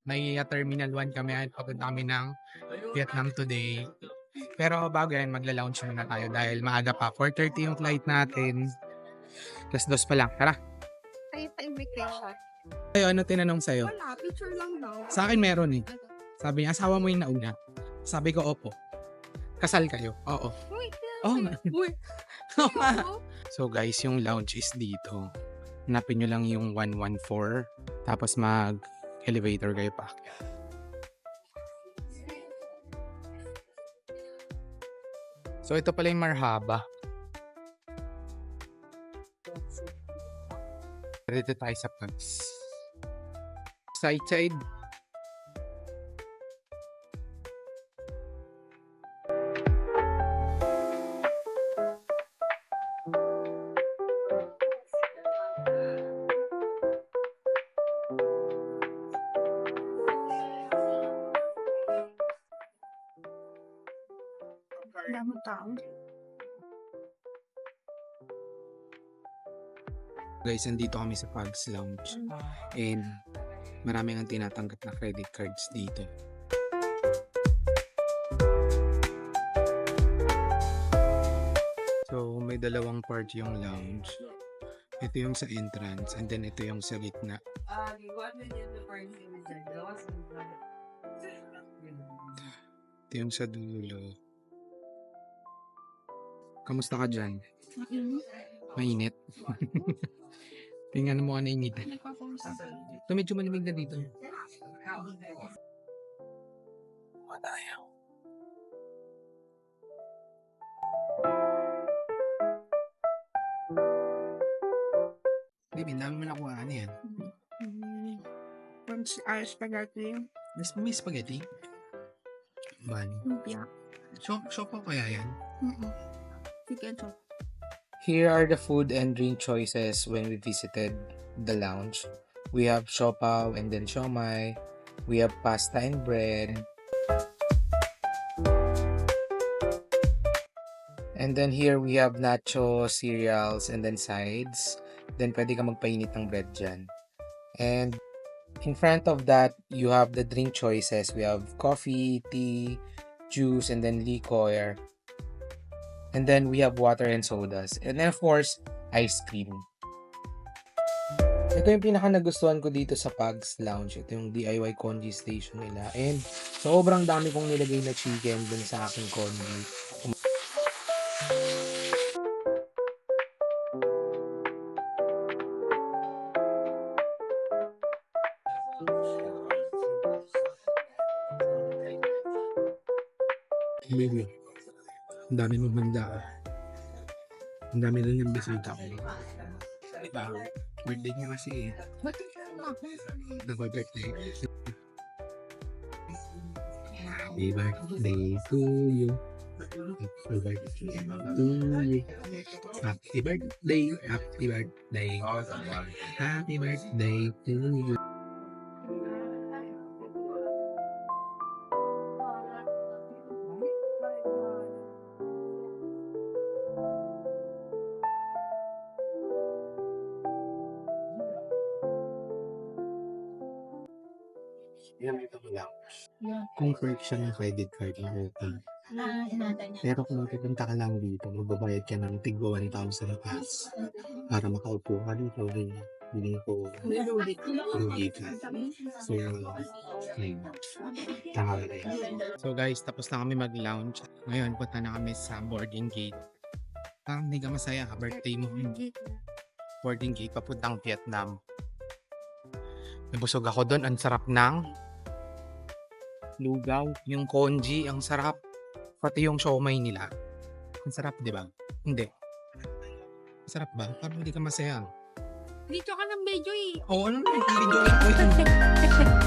May Terminal 1 kami at papunta kami ng Vietnam today. Pero bago yan, magla-lounge muna tayo dahil maaga pa. 4:30 yung flight natin. Plus 2 pa lang. Tara. Ay, pa-invitation. Sa'yo, ano tinanong sa'yo? Wala, picture lang daw. Sa akin meron eh. Sabi niya, asawa mo yung nauna. Sabi ko, opo. Kasal kayo? Oo. Uy, Oh, uy. So guys, yung lounge is dito. Hanapin nyo lang yung 114. Tapos mag-elevator kayo pa. So ito pala yung Marhaba. Dito tayo sa pubs. Side. Dami tao. Guys, nandito kami sa Pugs Lounge. And marami ang tinatanggap na credit cards dito. So, may dalawang part yung lounge. Ito yung sa entrance and then ito yung sa gitna. Ito yung sa dulo. Kamusta ka dyan? Mainit? Tingnan mo ka nainit. Ito medyo malamig na dito. Tayo. Baby, dami mo nakuha. Ano yan? Spaghetti. May spaghetti? Ban. Lumpia. Siopaw kaya yan? Chicken chop. Here are the food and drink choices when we visited the lounge. We have siopaw and then siomai. We have pasta and bread. And then here we have nacho, cereals, and then sides. Then pwede ka magpainit ng bread dyan. And in front of that, you have the drink choices. We have coffee, tea, juice, and then liquor. And then we have water and sodas. And then of course, ice cream. Ito yung pinaka nagustuhan ko dito sa Pugs Lounge. Ito yung DIY congee station nila. And sobrang dami kong nilagay na chicken dun sa aking congee. Baby, ang dami mong handa. Ang dami rin yung bisita ko. Diba? Birthday niya kasi eh. Nag-birthday. Happy birthday to you. Happy birthday to you. Happy birthday. Happy birthday. Happy birthday to you. Yan ito lang. Kung break siya ng credit card na okay. Pero kung pupunta ka lang dito, magbabayad ka ng tigwa 1,000 pass para makaupo ka dito. Hindi ko lugi ka. So, ayun. Tama na yun. So guys, tapos na kami mag-lounge. Ngayon, punta na kami sa boarding gate. Parang hindi ka masaya, birthday mo. Boarding gate, papuntang Vietnam. Nabusog ako doon. Ang sarap ng lugaw. Yung congee, ang sarap. Pati yung siomai nila. Ang sarap, di ba? Hindi. Sarap ba? Parang hindi ka masaya. Dito ka ng medyo eh. Oo, ano na yung video ko yun?